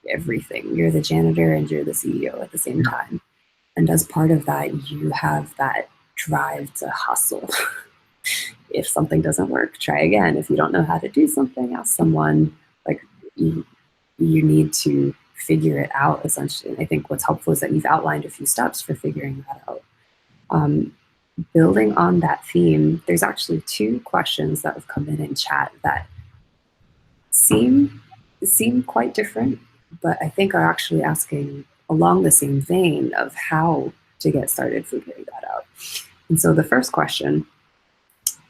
everything. You're the janitor and you're the CEO at the same time. And as part of that, you have that drive to hustle. If something doesn't work, try again. If you don't know how to do something, ask someone. Like you need to figure it out, essentially. And I think what's helpful is that you've outlined a few steps for figuring that out. Building on that theme, there's actually two questions that have come in chat that seem quite different, but I think are actually asking along the same vein of how to get started figuring that out. And so the first question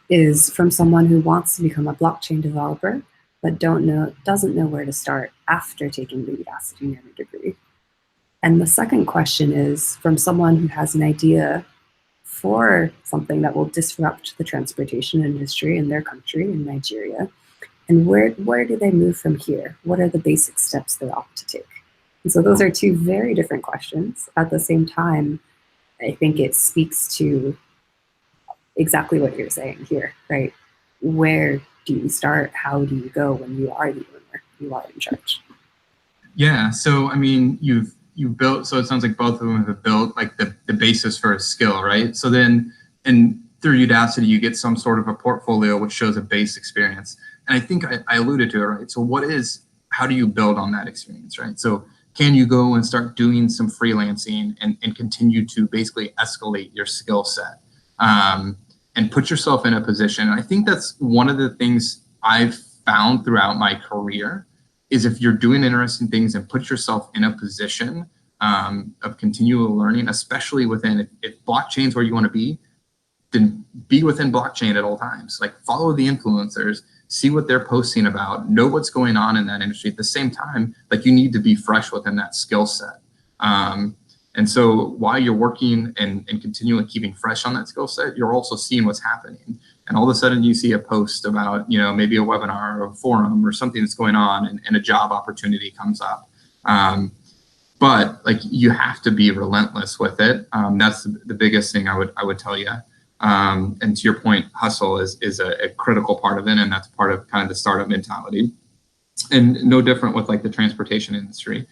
is from someone who wants to become a blockchain developer, but doesn't know where to start after taking the Udacity Nano degree. And the second question is from someone who has an idea for something that will disrupt the transportation industry in their country, in Nigeria. And where do they move from here? What are the basic steps they ought to take? And so those are two very different questions. At the same time, I think it speaks to exactly what you're saying here, right? Where do you start? How do you go when you are the owner? You are in charge. Yeah. So I mean, you've built. So it sounds like both of them have built like the basis for a skill, right? So then, and through Udacity, you get some sort of a portfolio which shows a base experience. And I think I alluded to it, right? So how do you build on that experience, right? So can you go and start doing some freelancing and continue to basically escalate your skill set and put yourself in a position? And I think that's one of the things I've found throughout my career is if you're doing interesting things and put yourself in a position of continual learning, especially within, if blockchain's where you want to be, then be within blockchain at all times. Like follow the influencers, see what they're posting about, know what's going on in that industry. At the same time, like you need to be fresh within that skill set. And so while you're working and continually keeping fresh on that skill set, you're also seeing what's happening. And all of a sudden you see a post about, maybe a webinar or a forum or something that's going on and a job opportunity comes up. But like you have to be relentless with it. That's the biggest thing I would tell you. And to your point, hustle is a critical part of it, and that's part of kind of the startup mentality. And no different with like the transportation industry.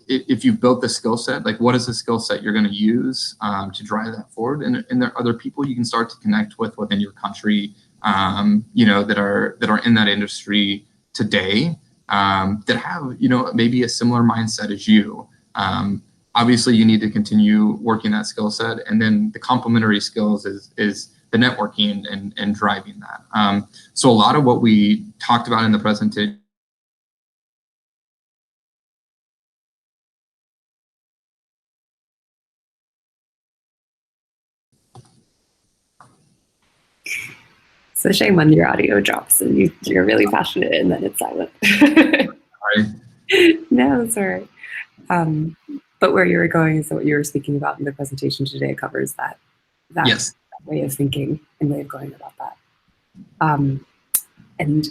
If you've built the skill set, like what is the skill set you're going to use to drive that forward? And there are other people you can start to connect with within your country, that are in that industry today, that have, maybe a similar mindset as you. Obviously, you need to continue working that skill set, and then the complementary skills is the networking and driving that. So a lot of what we talked about in the presentation. It's a shame when your audio drops and you're really passionate and then it's silent. Sorry. No, it's all right. But where you were going is that what you were speaking about in the presentation today covers that Yes. way of thinking and way of going about that. And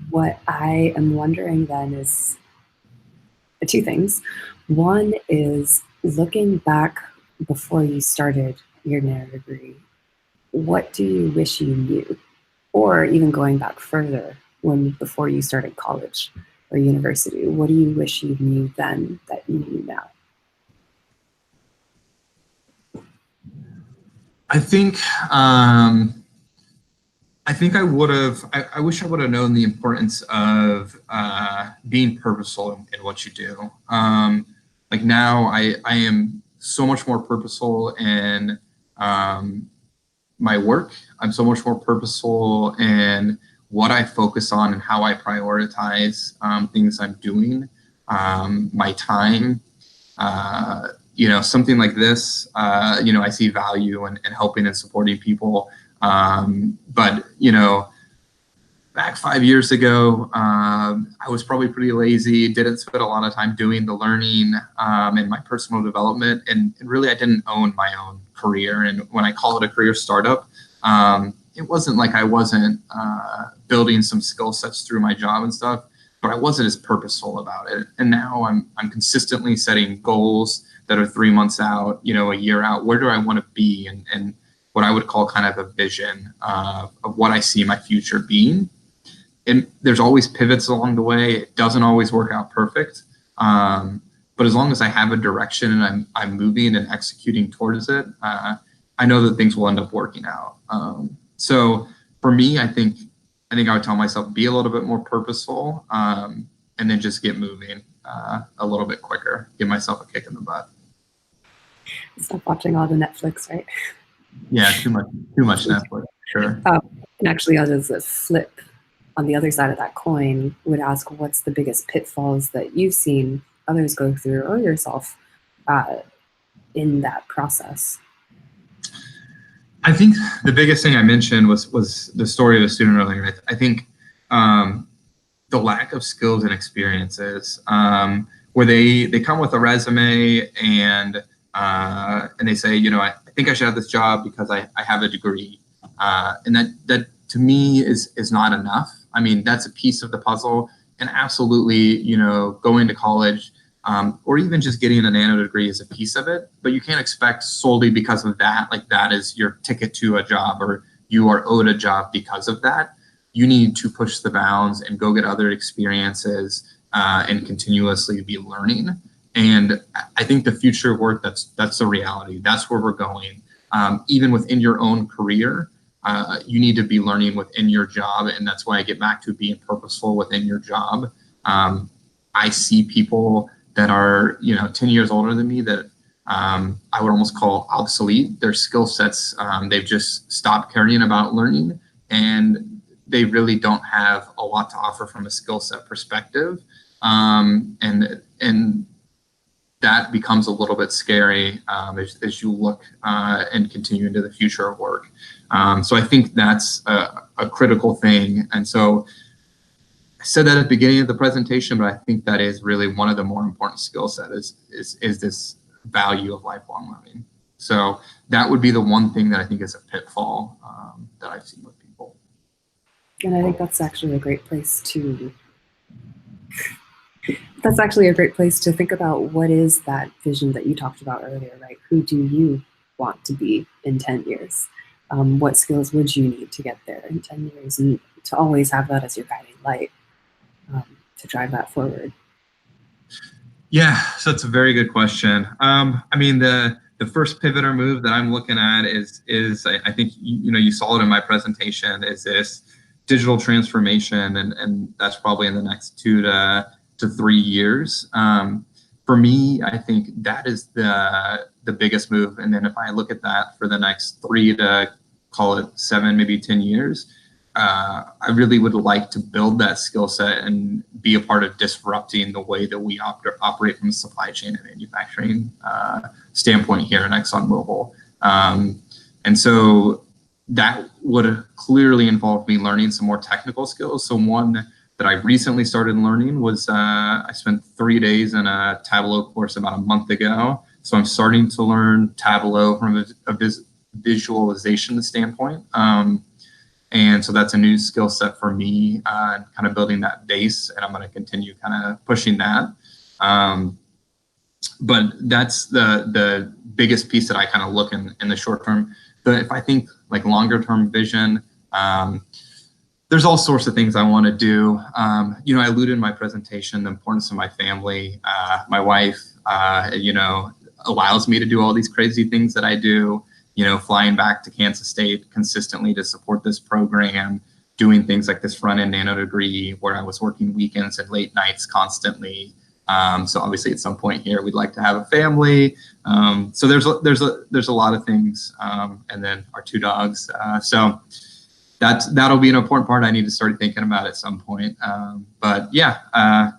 what I am wondering then is two things. One is looking back before you started your narrative degree, what do you wish you knew? Or even going back further, before you started college or university, what do you wish you knew then that you knew now? I think I would have. I wish I would have known the importance of being purposeful in what you do. Like now, I am so much more purposeful in my work. I'm so much more purposeful in what I focus on and how I prioritize things I'm doing, my time. Something like this, I see value in helping and supporting people. But back 5 years ago, I was probably pretty lazy, didn't spend a lot of time doing the learning and my personal development. And really, I didn't own my own career. And when I call it a career startup, it wasn't like I wasn't building some skill sets through my job and stuff, but I wasn't as purposeful about it. And now I'm consistently setting goals that are 3 months out, a year out. Where do I want to be? And what I would call kind of a vision of what I see my future being. And there's always pivots along the way. It doesn't always work out perfect. But as long as I have a direction and I'm moving and executing towards it, I know that things will end up working out. So for me, I think I would tell myself, be a little bit more purposeful, and then just get moving a little bit quicker, give myself a kick in the butt. Stop watching all the Netflix, right? Yeah, too much Netflix, sure. And actually, as a flip on the other side of that coin, would ask, what's the biggest pitfalls that you've seen others go through, or yourself, in that process? I think the biggest thing I mentioned was the story of the student earlier. I think the lack of skills and experiences, where they come with a resume and they say, I think I should have this job because I have a degree, and that to me is not enough. I mean, that's a piece of the puzzle, and absolutely, going to college, or even just getting a nano degree is a piece of it, but you can't expect solely because of that, like that is your ticket to a job, or you are owed a job because of that. You need to push the bounds and go get other experiences, and continuously be learning. And I think the future work, that's the reality. That's where we're going. Even within your own career, you need to be learning within your job. And that's why I get back to being purposeful within your job. I see people that are 10 years older than me that I would almost call obsolete. Their skill sets, they've just stopped caring about learning, and they really don't have a lot to offer from a skill set perspective. And that becomes a little bit scary as you look and continue into the future of work. So I think that's a critical thing. And so I said that at the beginning of the presentation, but I think that is really one of the more important skill sets is this value of lifelong learning. So that would be the one thing that I think is a pitfall that I've seen with people. And I think that's actually a great place to think about, what is that vision that you talked about earlier, right? Who do you want to be in 10 years? What skills would you need to get there in 10 years? And to always have that as your guiding light, to drive that forward. Yeah, so it's a very good question. I mean, the first pivot or move that I'm looking at is I think you saw it in my presentation, is this digital transformation, and that's probably in the next 2 to 3 years. For me, I think that is the biggest move. And then if I look at that for the next 3 to call it 7, maybe 10 years, I really would like to build that skill set and be a part of disrupting the way that we operate from a supply chain and manufacturing standpoint here at ExxonMobil. And so that would clearly involve me learning some more technical skills. So one that I recently started learning was I spent 3 days in a Tableau course about a month ago. So I'm starting to learn Tableau from a visualization standpoint. And so that's a new skill set for me, kind of building that base, and I'm going to continue kind of pushing that. But that's the biggest piece that I kind of look in the short term. But if I think like longer term vision, there's all sorts of things I want to do. I alluded in my presentation the importance of my family. My wife, allows me to do all these crazy things that I do. Flying back to Kansas State consistently to support this program, doing things like this front-end nano degree where I was working weekends and late nights constantly. So obviously at some point here, we'd like to have a family. So there's a lot of things, and then our 2 dogs. So that'll be an important part I need to start thinking about at some point. But yeah,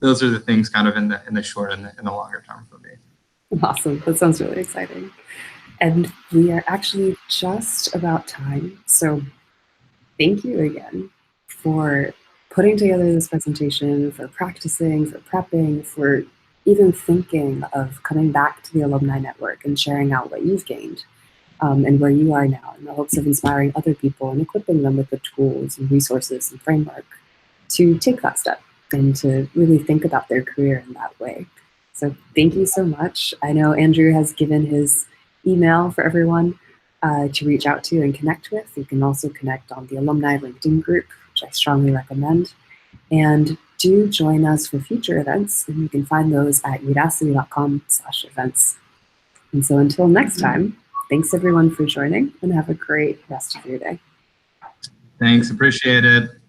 those are the things kind of in the short and the longer term for me. Awesome. That sounds really exciting. And we are actually just about time. So thank you again for putting together this presentation, for practicing, for prepping, for even thinking of coming back to the alumni network and sharing out what you've gained, and where you are now, in the hopes of inspiring other people and equipping them with the tools and resources and framework to take that step and to really think about their career in that way. So thank you so much. I know Andrew has given his email for everyone to reach out to and connect with. You can also connect on the alumni LinkedIn group, which I strongly recommend. And do join us for future events, and you can find those at udacity.com/events. And so until next time, thanks everyone for joining, and have a great rest of your day. Thanks, appreciate it.